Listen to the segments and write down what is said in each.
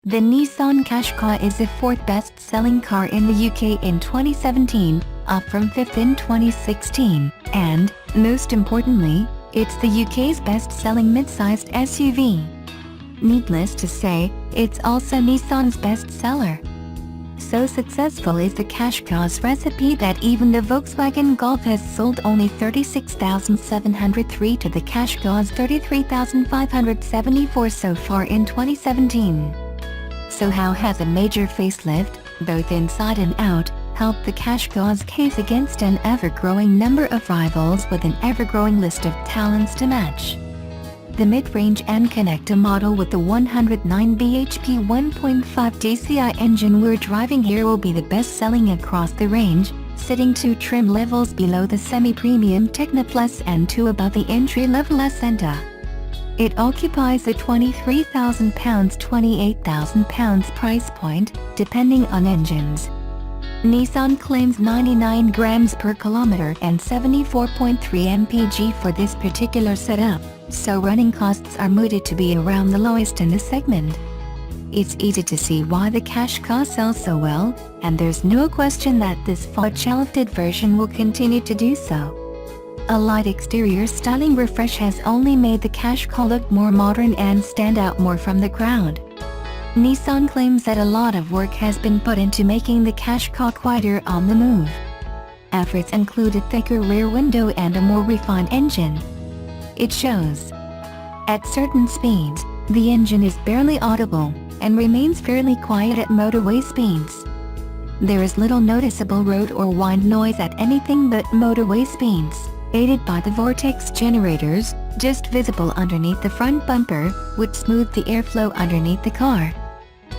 The Nissan Qashqai is the fourth best-selling car in the UK in 2017, up from fifth in 2016, and, most importantly, it's the UK's best-selling mid-sized SUV. Needless to say, it's also Nissan's best-seller. So successful is the Qashqai's recipe that even the Volkswagen Golf has sold only 36,703 to the Qashqai's 33,574 so far in 2017. So how has a major facelift, both inside and out, helped the Qashqai's case against an ever-growing number of rivals with an ever-growing list of talents to match? The mid-range N-Connecta model with the 109 bhp 1.5 dCi engine we're driving here will be the best-selling across the range, sitting 2 trim levels below the semi-premium Techno Plus and 2 above the entry-level Ascenta. It occupies the £23,000 £28,000 price point, depending on engines. Nissan claims 99 grams per kilometer and 74.3 mpg for this particular setup, so running costs are mooted to be around the lowest in the segment. It's easy to see why the Qashqai sells so well, and there's no question that this facelifted version will continue to do so. A light exterior styling refresh has only made the Qashqai look more modern and stand out more from the crowd. Nissan claims that a lot of work has been put into making the Qashqai quieter on the move. Efforts include a thicker rear window and a more refined engine. It shows. At certain speeds, the engine is barely audible, and remains fairly quiet at motorway speeds. There is little noticeable road or wind noise at anything but motorway speeds, aided by the vortex generators, just visible underneath the front bumper, which smooth the airflow underneath the car.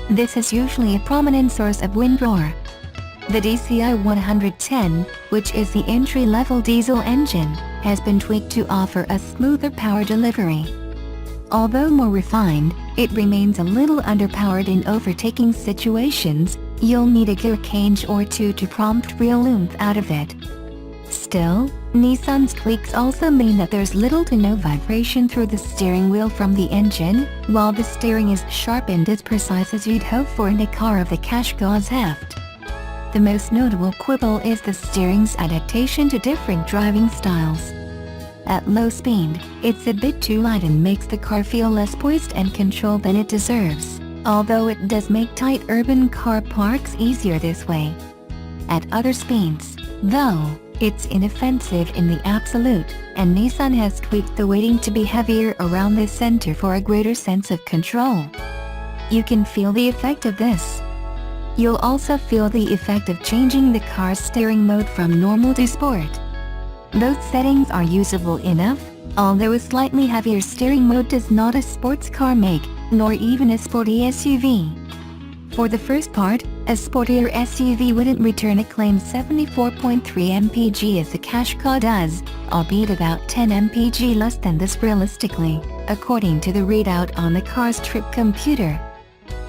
This is usually a prominent source of wind roar. The dCi 110, which is the entry-level diesel engine, has been tweaked to offer a smoother power delivery. Although more refined, it remains a little underpowered in overtaking situations. You'll need a gear change or two to prompt real oomph out of it. Still, Nissan's tweaks also mean that there's little to no vibration through the steering wheel from the engine, while the steering is sharp and as precise as you'd hope for in a car of the Qashqai's heft. The most notable quibble is the steering's adaptation to different driving styles. At low speed, it's a bit too light and makes the car feel less poised and controlled than it deserves, although it does make tight urban car parks easier this way. At other speeds, though, it's inoffensive in the absolute, and Nissan has tweaked the weighting to be heavier around the center for a greater sense of control. You can feel the effect of this. You'll also feel the effect of changing the car's steering mode from normal to sport. Both settings are usable enough, although a slightly heavier steering mode does not a sports car make, nor even a sporty SUV. For the first part, a sportier SUV wouldn't return a claimed 74.3 mpg as the Qashqai does, albeit about 10 mpg less than this realistically, according to the readout on the car's trip computer.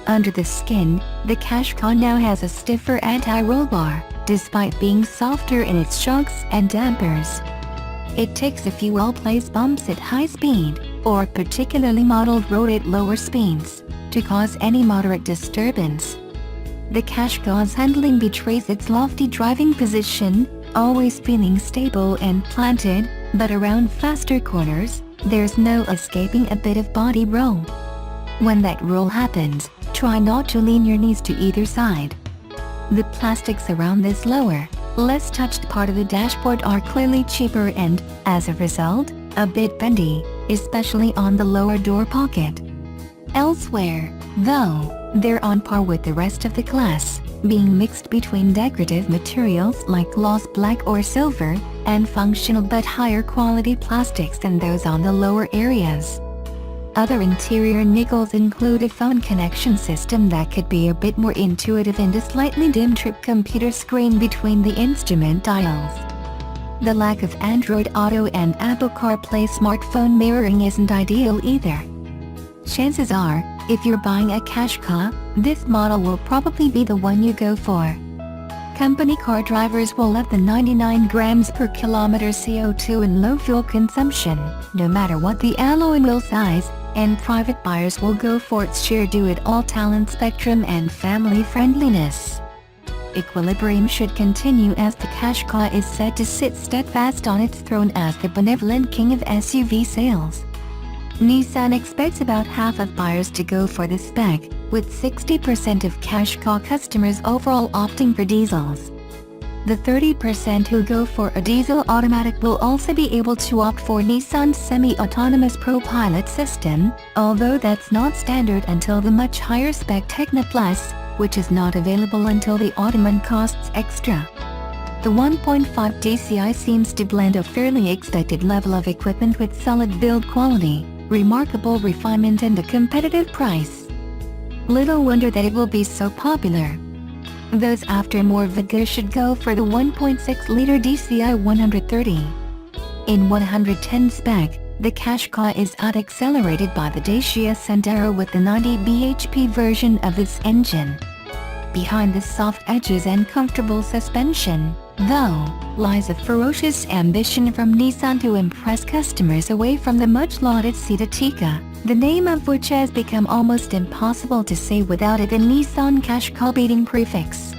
Under the skin, the Qashqai now has a stiffer anti-roll bar, despite being softer in its shocks and dampers. It takes a few well-placed bumps at high speed, or particularly modeled road at lower speeds, to cause any moderate disturbance. The Qashqai's handling betrays its lofty driving position, always feeling stable and planted, but around faster corners, there's no escaping a bit of body roll. When that roll happens, try not to lean your knees to either side. The plastics around this lower, less touched part of the dashboard are clearly cheaper and, as a result, a bit bendy, especially on the lower door pocket. Elsewhere, though, they're on par with the rest of the class, being mixed between decorative materials like gloss black or silver, and functional but higher quality plastics than those on the lower areas. Other interior niggles include a phone connection system that could be a bit more intuitive and a slightly dim trip computer screen between the instrument dials. The lack of Android Auto and Apple CarPlay smartphone mirroring isn't ideal either. Chances are, if you're buying a Qashqai, this model will probably be the one you go for. Company car drivers will love the 99 grams per kilometer CO2 and low fuel consumption, no matter what the alloy wheel size, and private buyers will go for its sheer do-it-all talent spectrum and family friendliness. Equilibrium should continue as the Qashqai is said to sit steadfast on its throne as the benevolent king of SUV sales. Nissan expects about half of buyers to go for the spec, with 60% of Qashqai customers overall opting for diesels. The 30% who go for a diesel automatic will also be able to opt for Nissan's semi-autonomous ProPilot system, although that's not standard until the much higher spec Tecna Plus, which is not available until the autumn and costs extra. The 1.5 dCi seems to blend a fairly expected level of equipment with solid build quality, remarkable refinement and a competitive price. Little wonder that it will be so popular. Those after more vigor should go for the 1.6-liter dCi 130. In 110 spec, the Qashqai is out-accelerated by the Dacia Sandero with the 90 bhp version of this engine. Behind the soft edges and comfortable suspension, though, lies a ferocious ambition from Nissan to impress customers away from the much-lauded Qashqai, the name of which has become almost impossible to say without the Nissan Qashqai beating prefix.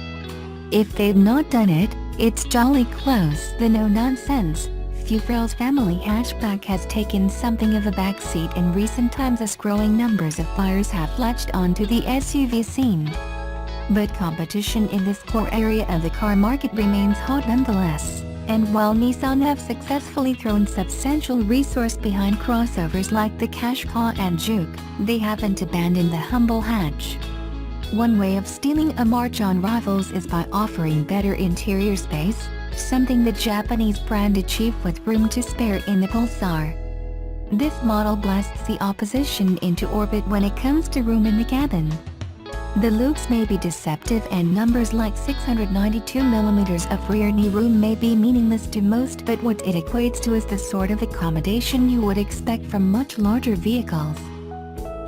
If they've not done it, it's jolly close. The no-nonsense, few-frills family hatchback has taken something of a backseat in recent times as growing numbers of buyers have latched onto the SUV scene. But competition in this core area of the car market remains hot nonetheless. And while Nissan have successfully thrown substantial resource behind crossovers like the Qashqai and Juke, they haven't abandoned the humble hatch. One way of stealing a march on rivals is by offering better interior space, something the Japanese brand achieved with room to spare in the Pulsar. This model blasts the opposition into orbit when it comes to room in the cabin. The looks may be deceptive and numbers like 692mm of rear knee room may be meaningless to most, but what it equates to is the sort of accommodation you would expect from much larger vehicles.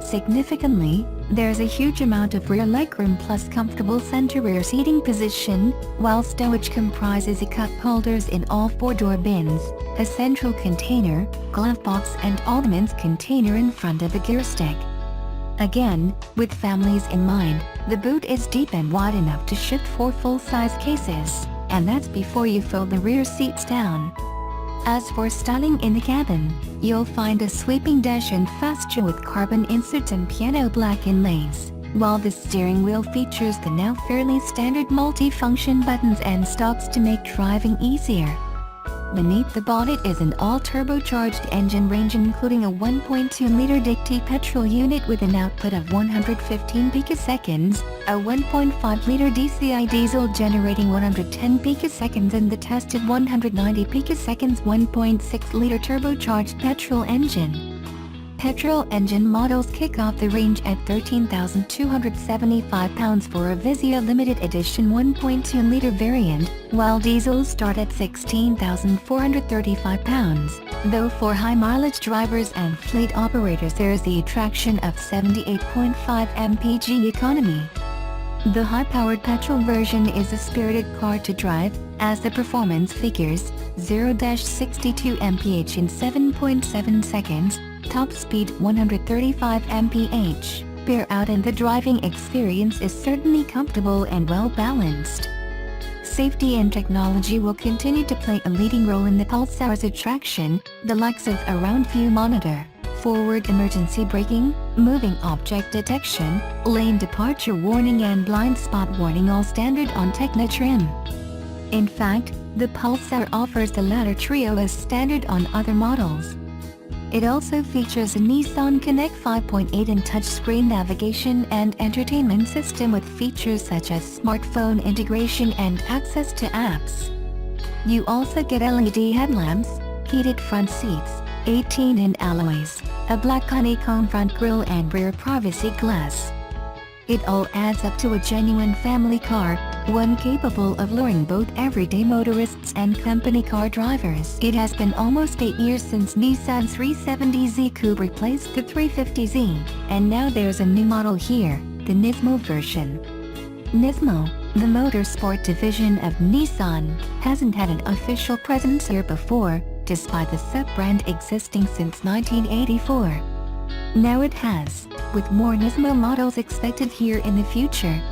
Significantly, there's a huge amount of rear legroom plus comfortable center rear seating position, while stowage comprises cup holders in all 4-door bins, a central container, glove box and ordnance container in front of the gear stick. Again, with families in mind, the boot is deep and wide enough to shift 4 full-size cases, and that's before you fold the rear seats down. As for styling in the cabin, you'll find a sweeping dash and fascia with carbon inserts and piano black inlays, while the steering wheel features the now fairly standard multi-function buttons and stalks to make driving easier. Beneath the bonnet is an all-turbocharged engine range including a 1.2-liter dCi petrol unit with an output of 115 picoseconds, a 1.5-liter dCi diesel generating 110 picoseconds and the tested 190 picoseconds 1.6-liter turbocharged petrol engine. Petrol engine models kick off the range at 13,275 pounds for a Vizia limited edition 1.2-liter variant, while diesels start at 16,435 pounds, though for high-mileage drivers and fleet operators there's the attraction of 78.5 mpg economy. The high-powered petrol version is a spirited car to drive, as the performance figures 0-62 mph in 7.7 seconds, top speed 135 mph, bear out and the driving experience is certainly comfortable and well balanced. Safety and technology will continue to play a leading role in the Pulsar's attraction, the likes of a round view monitor, forward emergency braking, moving object detection, lane departure warning and blind spot warning all standard on Tecna trim. In fact, the Pulsar offers the latter trio as standard on other models. It also features a Nissan Connect 5.8 and touchscreen navigation and entertainment system with features such as smartphone integration and access to apps. You also get LED headlamps, heated front seats, 18-in alloys, a black honeycomb front grille and rear privacy glass. It all adds up to a genuine family car, one capable of luring both everyday motorists and company car drivers. It has been almost 8 years since Nissan's 370Z Coupe replaced the 350Z, and now there's a new model here, the Nismo version. Nismo, the motorsport division of Nissan, hasn't had an official presence here before, despite the sub-brand existing since 1984. Now it has, with more Nismo models expected here in the future.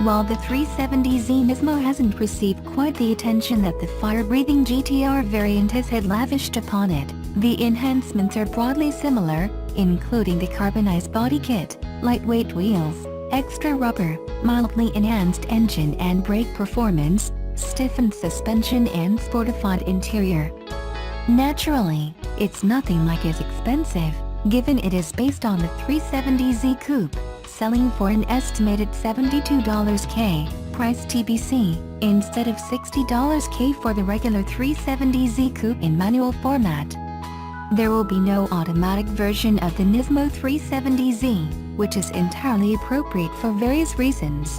While the 370Z Nismo hasn't received quite the attention that the fire-breathing GTR variant has had lavished upon it, the enhancements are broadly similar, including the carbonized body kit, lightweight wheels, extra rubber, mildly enhanced engine and brake performance, stiffened suspension and fortified interior. Naturally, it's nothing like as expensive, given it is based on the 370Z Coupe, selling for an estimated $72K, price TBC, instead of $60K for the regular 370Z Coupe in manual format. There will be no automatic version of the Nismo 370Z, which is entirely appropriate for various reasons.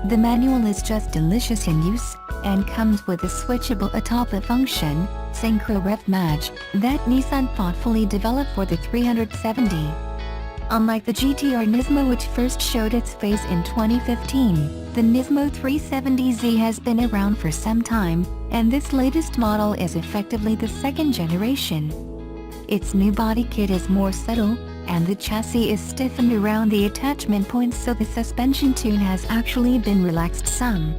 The manual is just delicious in use, and comes with a switchable atop function, Synchro Rev Match, that Nissan thoughtfully developed for the 370. Unlike the GTR Nismo which first showed its face in 2015, the Nismo 370Z has been around for some time, and this latest model is effectively the second generation. Its new body kit is more subtle, and the chassis is stiffened around the attachment points, so the suspension tune has actually been relaxed some.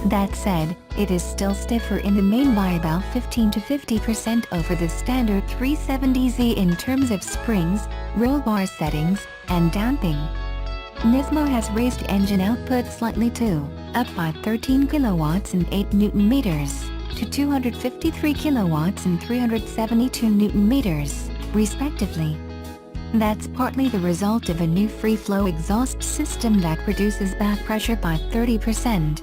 That said, it is still stiffer in the main by about 15 to 50% over the standard 370Z in terms of springs, roll bar settings, and damping. Nismo has raised engine output slightly too, up by 13 kilowatts and 8 Newton meters, to 253 kilowatts and 372 Newton meters, respectively. That's partly the result of a new free-flow exhaust system that reduces back pressure by 30%.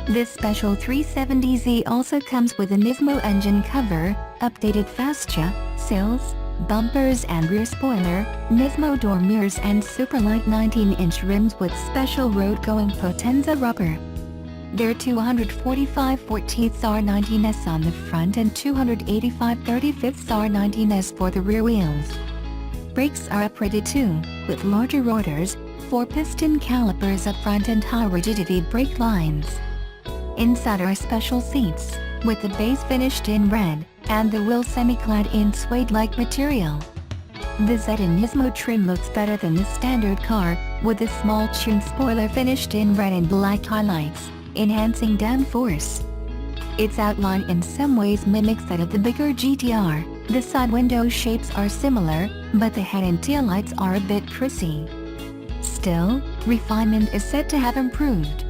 This special 370Z also comes with a Nismo engine cover, updated fascia, sills, bumpers and rear spoiler, Nismo door mirrors and superlight 19-inch rims with special road-going Potenza rubber. There are 245 14ths R19s on the front and 285 35ths R19s for the rear wheels. Brakes are uprated too, with larger rotors, 4-piston calipers up front and high-rigidity brake lines. Inside are special seats, with the base finished in red, and the wheels semi-clad in suede-like material. The Z in Nismo trim looks better than the standard car, with a small tune spoiler finished in red and black highlights, enhancing downforce. Its outline in some ways mimics that of the bigger GTR. The side window shapes are similar, but the head and taillights are a bit prissy. Still, refinement is said to have improved.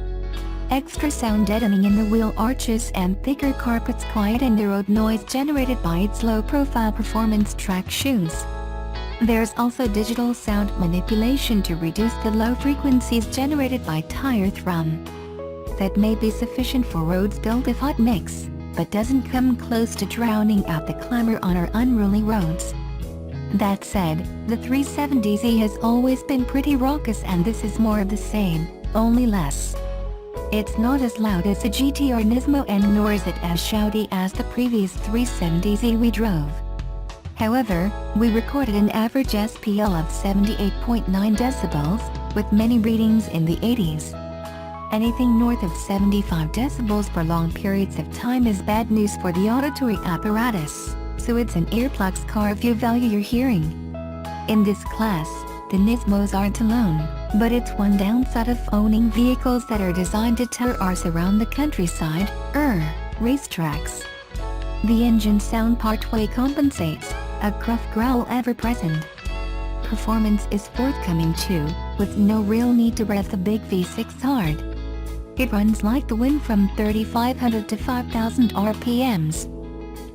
Extra sound deadening in the wheel arches and thicker carpets quieten the road noise generated by its low-profile performance track shoes. There's also digital sound manipulation to reduce the low frequencies generated by tire thrum. That may be sufficient for roads built of hot mix, but doesn't come close to drowning out the clamor on our unruly roads. That said, the 370Z has always been pretty raucous, and this is more of the same, only less. It's not as loud as the GTR Nismo, and nor is it as shouty as the previous 370Z we drove. However, we recorded an average SPL of 78.9 decibels, with many readings in the 80s. Anything north of 75 decibels for long periods of time is bad news for the auditory apparatus, so it's an earplugs car if you value your hearing. In this class, the Nismos aren't alone, but it's one downside of owning vehicles that are designed to tear arse around the countryside, racetracks. The engine sound partway compensates, a gruff growl ever present. Performance is forthcoming too, with no real need to rev the big V6 hard. It runs like the wind from 3,500 to 5,000 RPMs.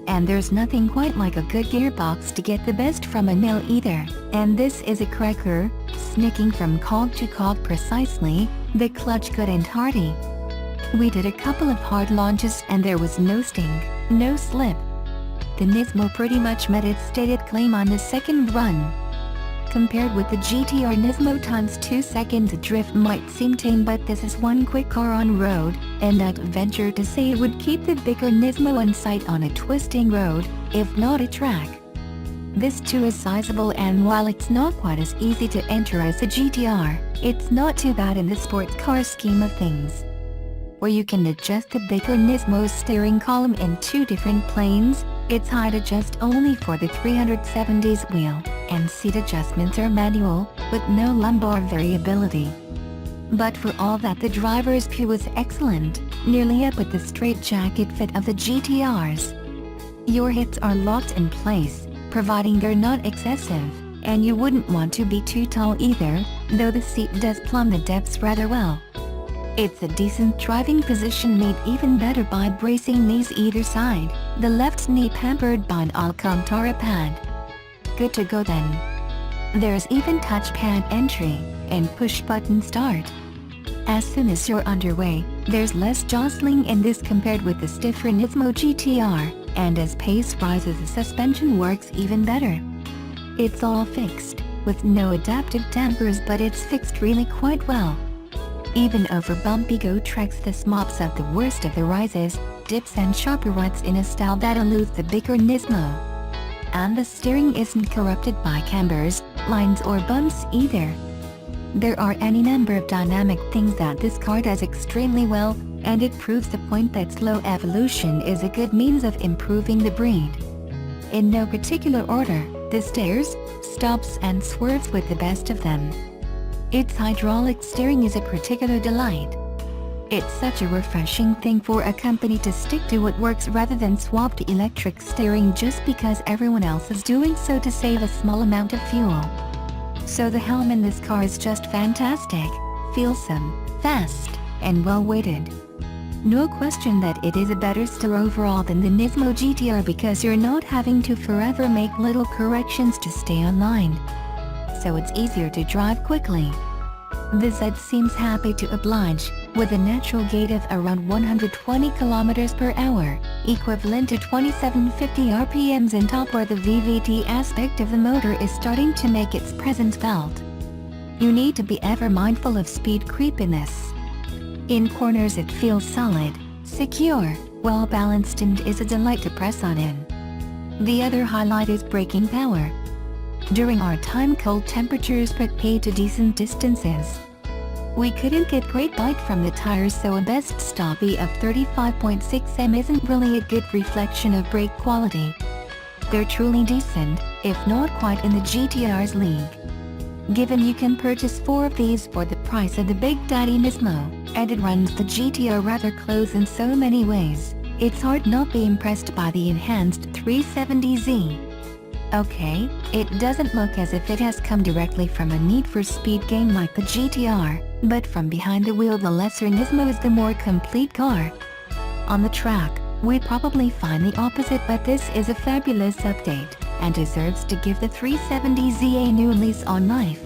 And there's nothing quite like a good gearbox to get the best from a mill either, and this is a cracker, snicking from cog to cog precisely, the clutch good and hearty. We did a couple of hard launches and there was no sting, no slip. The Nismo pretty much met its stated claim on the second run. Compared with the GTR Nismo times 2 seconds, the drift might seem tame, but this is one quick car on road, and I'd venture to say it would keep the bigger Nismo in sight on a twisting road, if not a track. This too is sizable, and while it's not quite as easy to enter as the GTR, it's not too bad in the sports car scheme of things. Where you can adjust the bigger Nismo's steering column in 2 different planes, Its height adjusts only for the 370's wheel, and seat adjustments are manual, with no lumbar variability. But for all that, the driver's view is excellent, nearly up with the straitjacket fit of the GTRs. Your hips are locked in place, providing they're not excessive, and you wouldn't want to be too tall either, though the seat does plumb the depths rather well. It's a decent driving position made even better by bracing knees either side, the left knee pampered by an Alcantara pad. Good to go then. There's even touchpad entry, and push-button start. As soon as you're underway, there's less jostling in this compared with the stiffer Nismo GTR, and as pace rises the suspension works even better. It's all fixed, with no adaptive dampers, but it's fixed really quite well. Even over bumpy go treks this mops up the worst of the rises, dips and sharper ruts in a style that eludes the bigger Nismo. And the steering isn't corrupted by cambers, lines or bumps either. There are any number of dynamic things that this car does extremely well, and it proves the point that slow evolution is a good means of improving the breed. In no particular order, this steers, stops and swerves with the best of them. Its hydraulic steering is a particular delight. It's such a refreshing thing for a company to stick to what works rather than swap to electric steering just because everyone else is doing so to save a small amount of fuel. So the helm in this car is just fantastic, feelsome, fast, and well weighted. No question that it is a better steer overall than the Nismo GTR because you're not having to forever make little corrections to stay online. So it's easier to drive quickly. The Z seems happy to oblige, with a natural gait of around 120 km per hour, equivalent to 2750 RPMs in top where the VVT aspect of the motor is starting to make its presence felt. You need to be ever mindful of speed creep in this. In corners it feels solid, secure, well balanced and is a delight to press on in. The other highlight is braking power. During our time cold temperatures but paid to decent distances. We couldn't get great bite from the tires, so a best stoppie of 35.6 m isn't really a good reflection of brake quality. They're truly decent, if not quite in the GTR's league. Given you can purchase 4 of these for the price of the Big Daddy Nismo, and it runs the GTR rather close in so many ways, it's hard not be impressed by the enhanced 370Z. Okay, it doesn't look as if it has come directly from a Need for Speed game like the GTR, but from behind the wheel the lesser Nismo is the more complete car. On the track, we'd probably find the opposite, but this is a fabulous update, and deserves to give the 370Z a new lease on life.